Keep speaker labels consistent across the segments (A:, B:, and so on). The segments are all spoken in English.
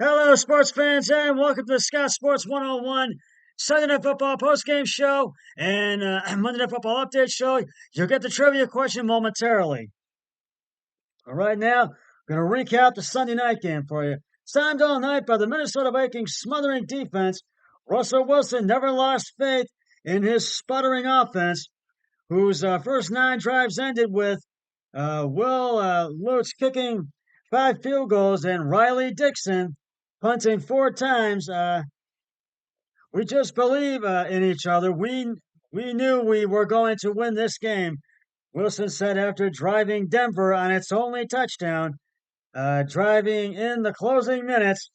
A: Hello, sports fans, and welcome to the Scott Sports 101 Sunday Night Football postgame show and Monday Night Football update show. You'll get the trivia question momentarily. All right, now, I'm going to recap the Sunday night game for you. Signed all night by the Minnesota Vikings smothering defense. Russell Wilson never lost faith in his sputtering offense, whose first 9 drives ended with Will Lutz kicking 5 field goals and Riley Dixon punting 4 times. We just believe in each other. We knew we were going to win this game, Wilson said after driving Denver on its only touchdown, driving in the closing minutes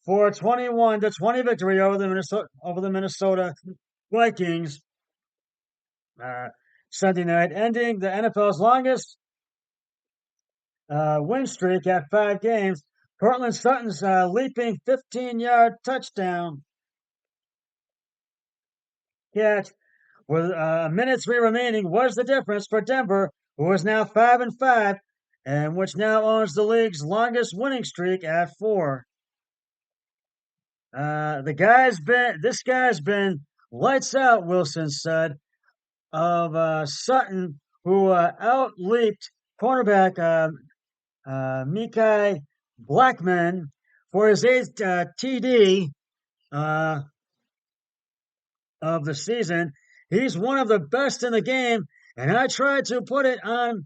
A: for a 21-20 victory over the Minnesota Vikings Sunday night, ending the NFL's longest win streak at 5 games. Cortland Sutton's leaping 15-yard touchdown catch with a minute 3 remaining was the difference for Denver, who is now 5-5, and which now owns the league's longest winning streak at 4. This guy's been lights out, Wilson said of Sutton, who out-leaped cornerback Mekhi Blackman for his 8th TD of the season. He's one of the best in the game, and I tried to put it on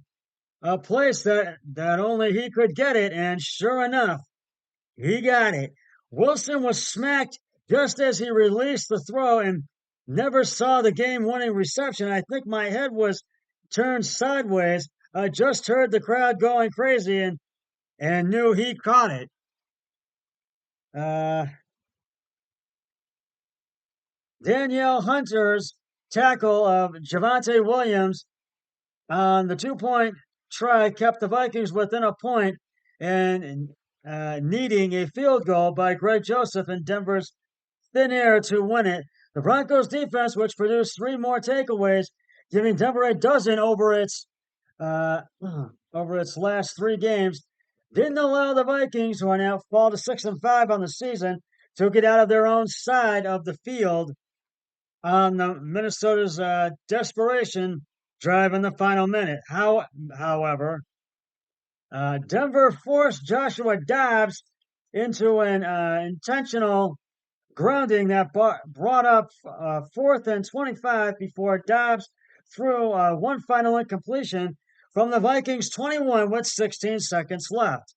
A: a place that only he could get it, and sure enough, he got it. Wilson was smacked just as he released the throw and never saw the game-winning reception. I think my head was turned sideways. I just heard the crowd going crazy and knew he caught it. Danielle Hunter's tackle of Javonte Williams on the 2-point try kept the Vikings within a point and needing a field goal by Greg Joseph in Denver's thin air to win it. The Broncos defense, which produced 3 more takeaways, giving Denver a dozen over its last 3 games, didn't allow the Vikings, who are now fall to 6-5 on the season, to get out of their own side of the field on the Minnesota's desperation drive in the final minute. However, Denver forced Joshua Dobbs into an intentional grounding that brought up 4th and 25 before Dobbs threw one final incompletion from the Vikings 21 with 16 seconds left.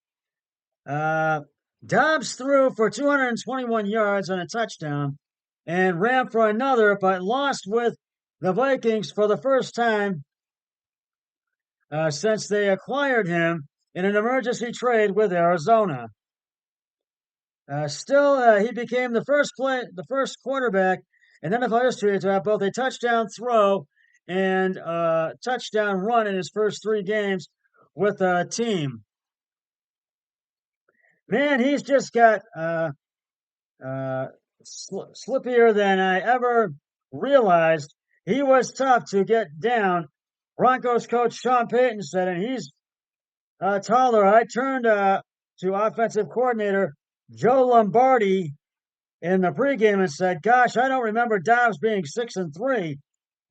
A: Dobbs threw for 221 yards and a touchdown and ran for another, but lost with the Vikings for the first time since they acquired him in an emergency trade with Arizona. Still, he became the first quarterback in NFL history to have both a touchdown throw and a touchdown run in his first 3 games with a team. Man, he's just got slippier than I ever realized. He was tough to get down. Broncos coach Sean Payton said, and he's taller. I turned to offensive coordinator Joe Lombardi in the pregame and said, "Gosh, I don't remember Dobbs being 6-3,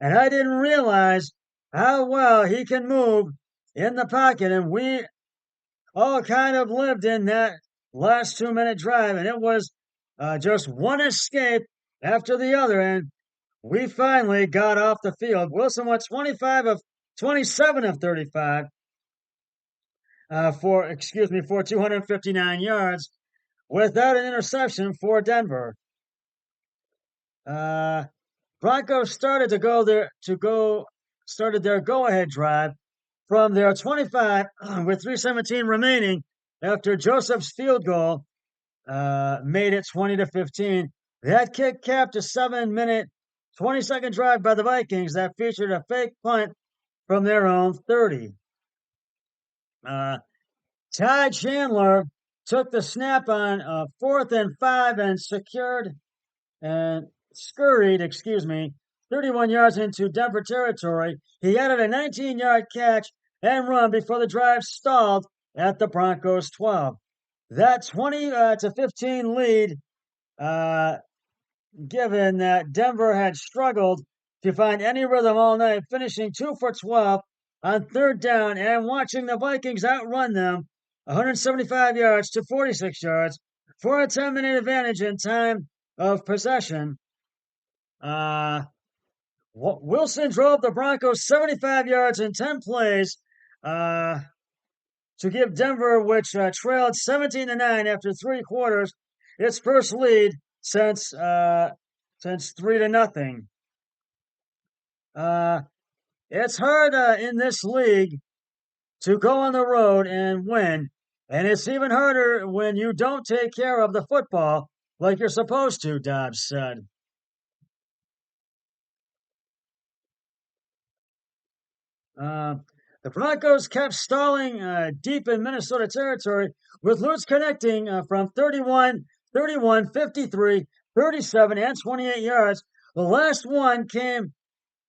A: and I didn't realize how well he can move in the pocket." And we all kind of lived in that last 2-minute drive, and it was just one escape after the other, and we finally got off the field. Wilson went 27 of 35 for 259 yards without an interception for Denver. Broncos started their go-ahead drive from their 25 with 3:17 remaining after Joseph's field goal made it 20-15. That kick capped a 7-minute, 20-second drive by the Vikings that featured a fake punt from their own 30. Ty Chandler took the snap on 4th and 5 and scurried 31 yards into Denver territory. He added a 19-yard catch and run before the drive stalled at the Broncos 12. That 20 to 15 lead, uh, given that Denver had struggled to find any rhythm all night, finishing 2 for 12 on third down and watching the Vikings outrun them 175 yards to 46 yards for a 10-minute advantage in time of possession. Uh, Wilson drove the Broncos 75 yards in 10 plays to give Denver, which trailed 17 to 9 after 3 quarters, its first lead since 3 to nothing. It's hard in this league to go on the road and win, and it's even harder when you don't take care of the football like you're supposed to, Dobbs said. Uh, the Broncos kept stalling deep in Minnesota territory, with Lutz connecting from 31, 31, 53, 37, and 28 yards. The last one came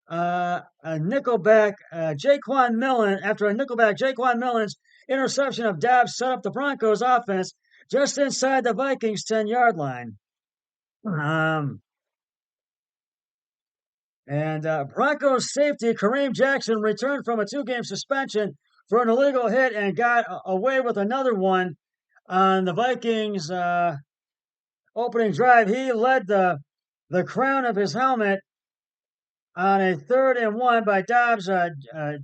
A: a nickelback Jaquan Millen after a nickelback Jaquan Millen's interception of Dobbs set up the Broncos offense just inside the Vikings 10-yard line. And Broncos safety Kareem Jackson returned from a 2-game suspension for an illegal hit and got away with another one on the Vikings opening drive. He led the crown of his helmet on a 3rd and 1 by Dobbs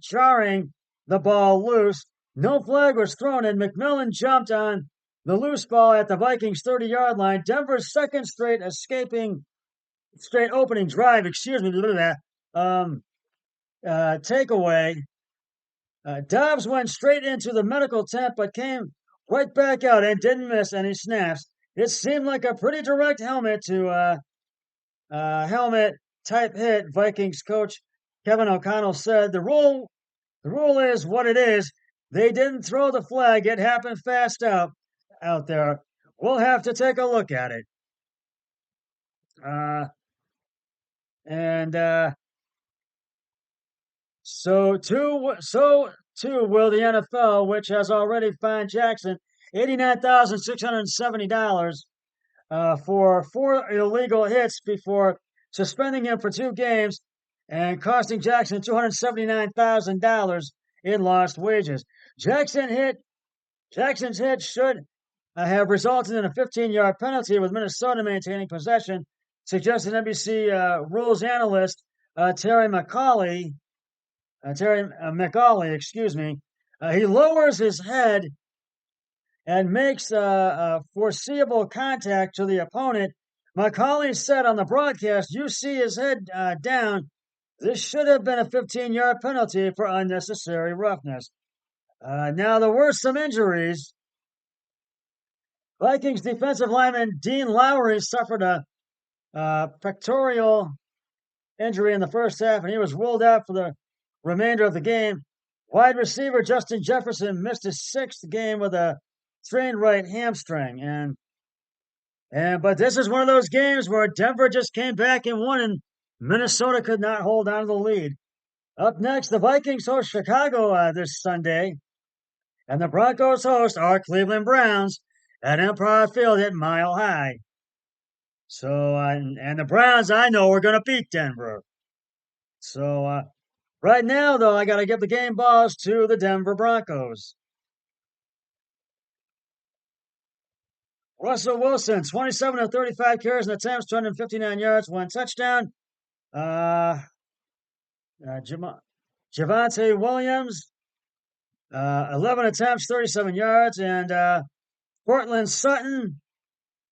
A: jarring the ball loose. No flag was thrown, and McMillan jumped on the loose ball at the Vikings 30-yard line. Denver's second straight opening drive, takeaway. Dobbs went straight into the medical tent, but came right back out and didn't miss any snaps. It seemed like a pretty direct helmet type hit. Vikings coach Kevin O'Connell said the rule is what it is. They didn't throw the flag. It happened fast out there. We'll have to take a look at it. So too will the NFL, which has already fined Jackson $89,670 for 4 illegal hits before suspending him for 2 games and costing Jackson $279,000 in lost wages. Jackson's hit should have resulted in a 15-yard penalty, with Minnesota maintaining possession, suggested NBC rules analyst Terry McCauley, excuse me. He lowers his head and makes a foreseeable contact to the opponent. McCauley said on the broadcast, "You see his head down. This should have been a 15-yard penalty for unnecessary roughness." Now, there were some injuries. Vikings defensive lineman Dean Lowry suffered a pectoral injury in the first half, and he was ruled out for the remainder of the game. Wide receiver Justin Jefferson missed his 6th game with a strained right hamstring, but this is one of those games where Denver just came back and won, and Minnesota could not hold on to the lead. Up next, the Vikings host Chicago this Sunday, and the Broncos host our Cleveland Browns at Empire Field at Mile High. So, and the Browns, I know, are going to beat Denver. So, right now, though, I got to give the game balls to the Denver Broncos. Russell Wilson, 27 of 35 carries and attempts, 259 yards, 1 touchdown. Javonte Williams, 11 attempts, 37 yards. And Portland Sutton,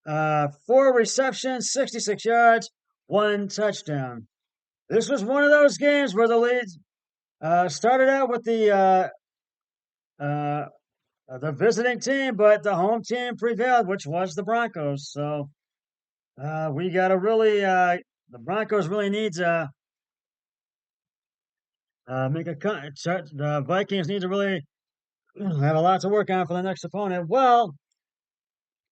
A: 4 receptions, 66 yards, 1 touchdown. This was one of those games where the leads started out with the visiting team, but the home team prevailed, which was the Broncos. So we got to really, the Broncos really needs make a cut. The Vikings need to really have a lot to work on for the next opponent. Well,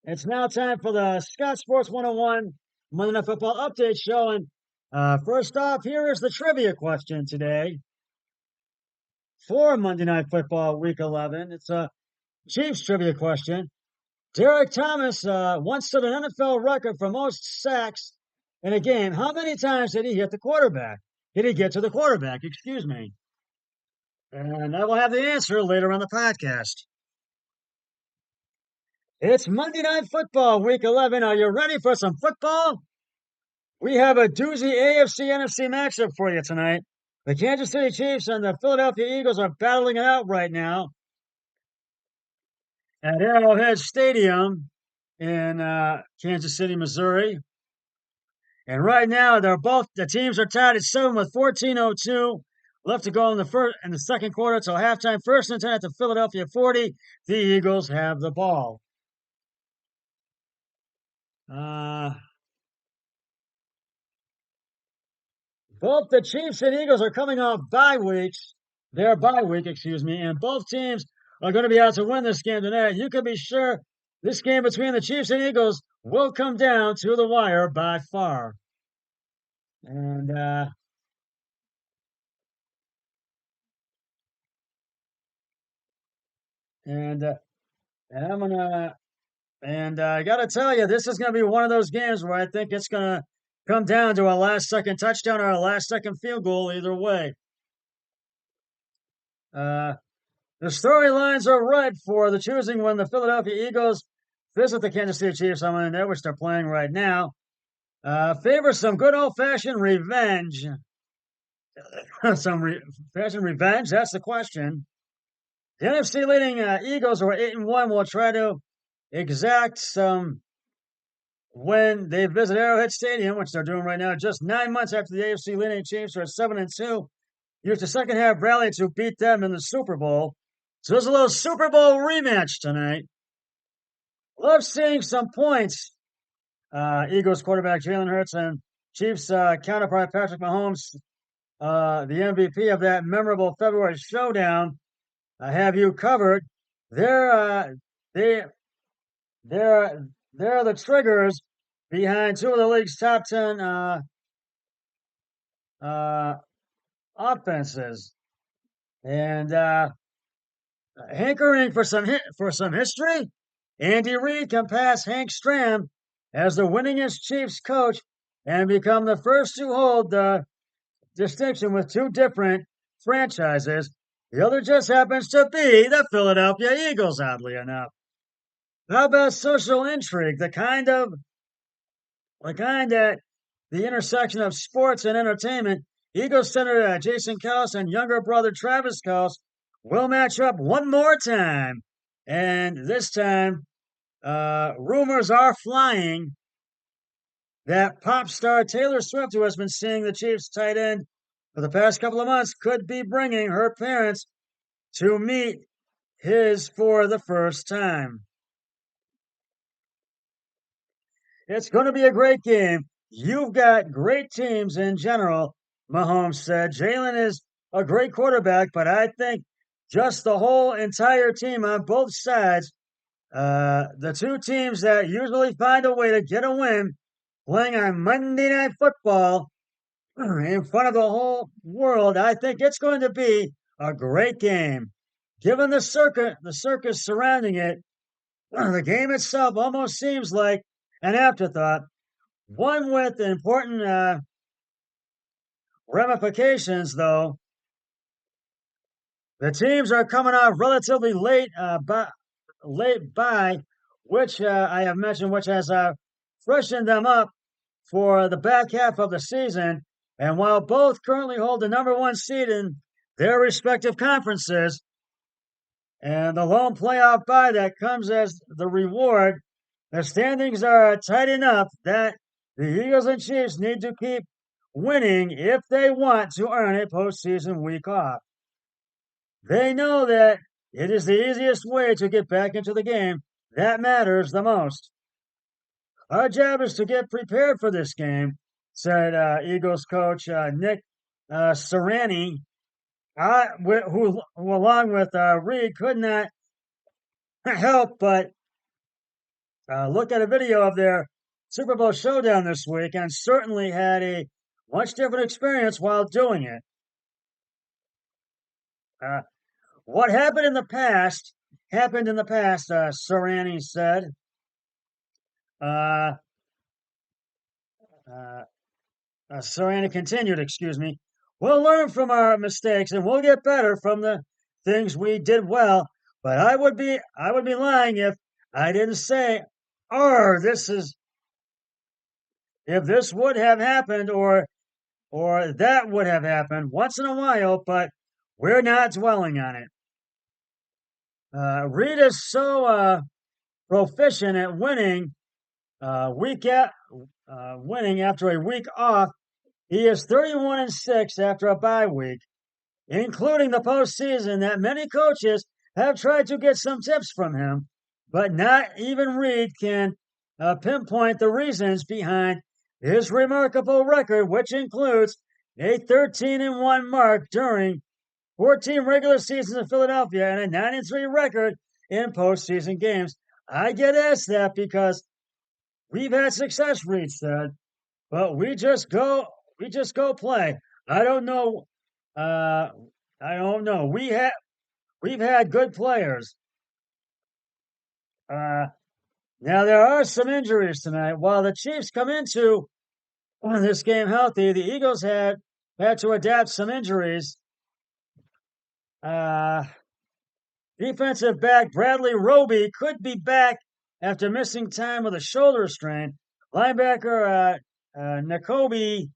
A: it's now time for the Scott Sports 101 Monday Night Football Update Show. And first off, here is the trivia question today for Monday Night Football Week 11. It's a Chiefs trivia question. Derek Thomas once set an NFL record for most sacks in a game. How many times did he hit the quarterback? Did he get to the quarterback? Excuse me. And I will have the answer later on the podcast. It's Monday Night Football, Week 11. Are you ready for some football? We have a doozy AFC NFC matchup for you tonight. The Kansas City Chiefs and the Philadelphia Eagles are battling it out right now at Arrowhead Stadium in Kansas City, Missouri. And right now, the teams are tied at 7 with 14:02 left to go in the second quarter till halftime. First and 10 at the Philadelphia 40. The Eagles have the ball. Uh, Both the Chiefs and Eagles are coming off bye weeks. Their bye week, excuse me, and both teams are going to be out to win this game tonight. You can be sure this game between the Chiefs and Eagles will come down to the wire by far. And and uh, and I'm gonna and I gotta tell you, this is gonna be one of those games where I think it's gonna come down to a last-second touchdown or a last-second field goal, either way. Uh, The storylines are right for the choosing when the Philadelphia Eagles visit the Kansas City Chiefs on Monday night, which they're playing right now. Favor some good old fashioned revenge. Fashion revenge? That's the question. The NFC leading Eagles, who are 8-1, will try to exact some when they visit Arrowhead Stadium, which they're doing right now, just 9 months after the AFC leading Chiefs are 7-2. Used the second half rally to beat them in the Super Bowl. So there's a little Super Bowl rematch tonight. Love seeing some points. Eagles quarterback Jalen Hurts and Chiefs counterpart Patrick Mahomes, the MVP of that memorable February showdown, have you covered. They're they they're they're the triggers behind two of the league's top 10 uh, offenses, and hankering for some history. Andy Reid can pass Hank Stram as the winningest Chiefs coach and become the first to hold the distinction with two different franchises. The other just happens to be the Philadelphia Eagles, oddly enough. How about social intrigue, the kind that the intersection of sports and entertainment? Eagles center Jason Kelce and younger brother Travis Kelce will match up one more time, and this time rumors are flying that pop star Taylor Swift, who has been seeing the Chiefs tight end for the past couple of months, could be bringing her parents to meet his for the first time. It's going to be a great game. You've got great teams in general, Mahomes said. Jalen is a great quarterback, but I think just the whole entire team on both sides, the two teams that usually find a way to get a win, playing on Monday Night Football in front of the whole world, I think it's going to be a great game. Given the circus surrounding it, the game itself almost seems like an afterthought, one with important ramifications, though. The teams are coming off relatively late by, which I have mentioned, which has freshened them up for the back half of the season. And while both currently hold the number one seed in their respective conferences, and the lone playoff bye that comes as the reward, the standings are tight enough that the Eagles and Chiefs need to keep winning if they want to earn a postseason week off. They know that it is the easiest way to get back into the game that matters the most. Our job is to get prepared for this game, said Eagles coach Nick Sirianni, who along with Reed, could not help but look at a video of their Super Bowl showdown this week and certainly had a much different experience while doing it. What happened in the past, Sirianni said. Uh, uh, Soriano continued, excuse me. We'll learn from our mistakes and we'll get better from the things we did well. But I would be lying if I didn't say, "Oh, this is if this would have happened or that would have happened once in a while." But we're not dwelling on it. Reed is so proficient at winning after a week off. He is 31-6 after a bye week, including the postseason, that many coaches have tried to get some tips from him, but not even Reed can pinpoint the reasons behind his remarkable record, which includes a 13-1 mark during 14 regular seasons in Philadelphia and a 9-3 record in postseason games. I get asked that because we've had success, Reed said, but we just go play. I don't know. Uh, I don't know. We've had good players. Uh, Now there are some injuries tonight. While the Chiefs come into this game healthy, the Eagles had to adapt some injuries. Uh, Defensive back Bradley Roby could be back after missing time with a shoulder strain. Linebacker Nakobe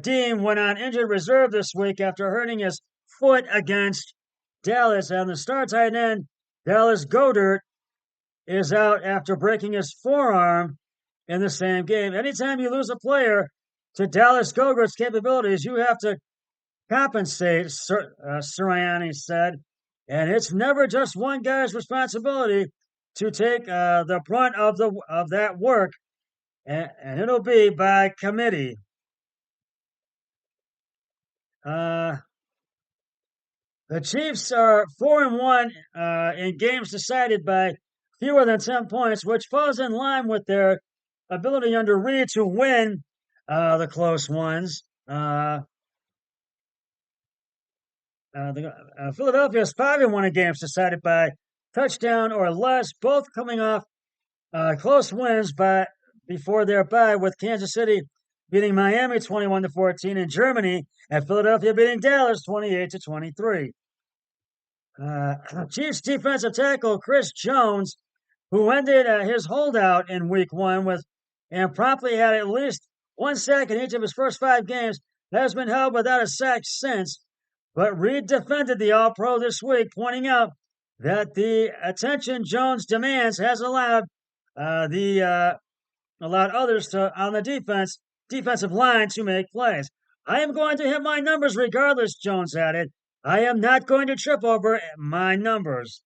A: Dean went on injured reserve this week after hurting his foot against Dallas, and the star tight end Dallas Goedert is out after breaking his forearm in the same game. Anytime you lose a player to Dallas Goedert's capabilities, you have to compensate, Sirianni said. And it's never just one guy's responsibility to take the brunt of that work, and it'll be by committee. Uh, the Chiefs are 4-1 in games decided by fewer than 10 points, which falls in line with their ability under Reed to win the close ones. Philadelphia is 5-1 in games decided by touchdown or less, both coming off close wins before their bye, with Kansas City beating Miami 21-14 and Germany and Philadelphia beating Dallas 28-23. Chiefs defensive tackle Chris Jones, who ended his holdout in Week 1 and promptly had at least one sack in each of his first 5 games, has been held without a sack since. But Reed defended the All-Pro this week, pointing out that the attention Jones demands has allowed others on the defensive line to make plays. I am going to hit my numbers regardless, Jones added. I am not going to trip over my numbers.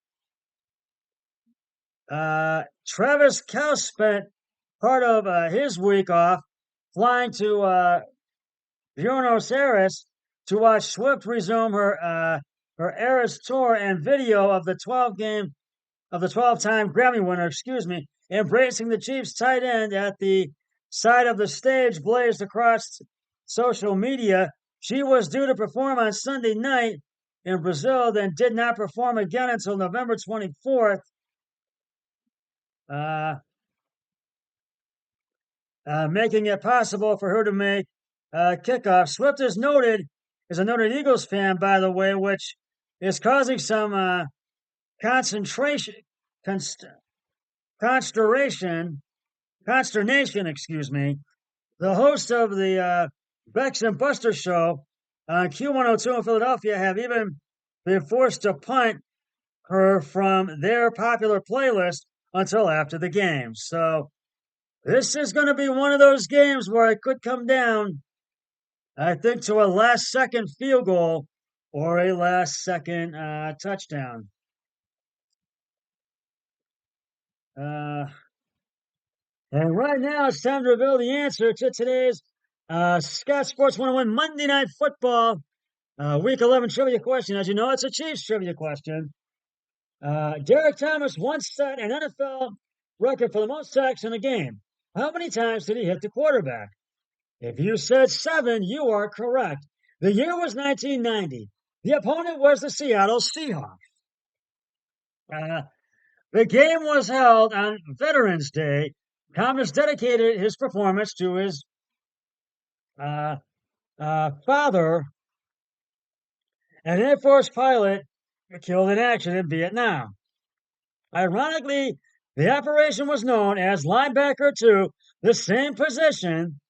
A: Travis Kelce spent part of his week off flying to Buenos Aires to watch Swift resume her Eras tour, and video of the 12-time Grammy winner, embracing the Chiefs tight end at the side of the stage blazed across social media. She was due to perform on Sunday night in Brazil, then did not perform again until November 24th. Making it possible for her to make kickoff. Swift is a noted Eagles fan, by the way, which is causing some concentration, consternation, The host of the Bex and Buster show on Q102 in Philadelphia have even been forced to punt her from their popular playlist until after the game. So this is going to be one of those games where it could come down, I think, to a last-second field goal or a last-second touchdown. And right now, it's time to reveal the answer to today's Scott Sports 101 Monday Night Football Week 11 trivia question. As you know, it's a Chiefs trivia question. Derek Thomas once set an NFL record for the most sacks in a game. How many times did he hit the quarterback? If you said 7, you are correct. The year was 1990. The opponent was the Seattle Seahawks. The game was held on Veterans Day Thomas dedicated his performance to his uh, father, an Air Force pilot killed in action in Vietnam. Ironically, the operation was known as Linebacker 2, the same position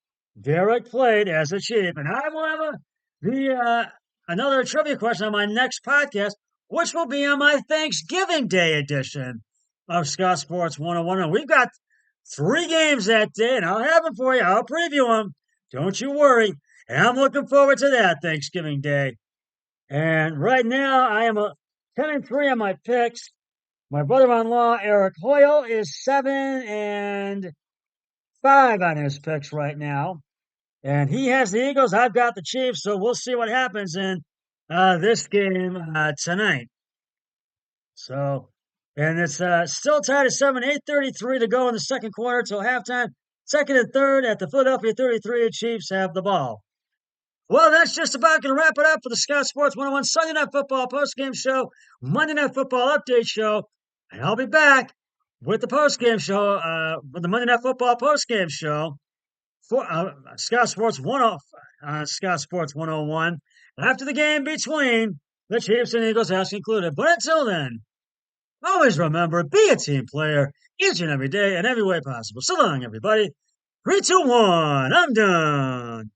A: Derek played as a Chief. And I will have another trivia question on my next podcast, which will be on my Thanksgiving Day edition of Scott Sports 101. And we've got 3 games that day, and I'll have them for you. I'll preview them. Don't you worry. And I'm looking forward to that Thanksgiving Day. And right now, I am 10-3 on my picks. My brother-in-law, Eric Hoyle, is 7-5 on his picks right now. And he has the Eagles. I've got the Chiefs. So we'll see what happens in this game tonight. So, and it's still tied at 7, 8:33 to go in the second quarter till halftime. Second and third at the Philadelphia 33. Chiefs have the ball. Well, that's just about going to wrap it up for the Scott Sports 101 Sunday Night Football postgame show, Monday Night Football update show. And I'll be back with the postgame show, with the Monday Night Football postgame show for Scott Sports 101, Scott Sports 101. After the game between the Chiefs and Eagles, as included. But until then, always remember, be a team player each and every day in every way possible. So long, everybody. 3, 2, 1. I'm done.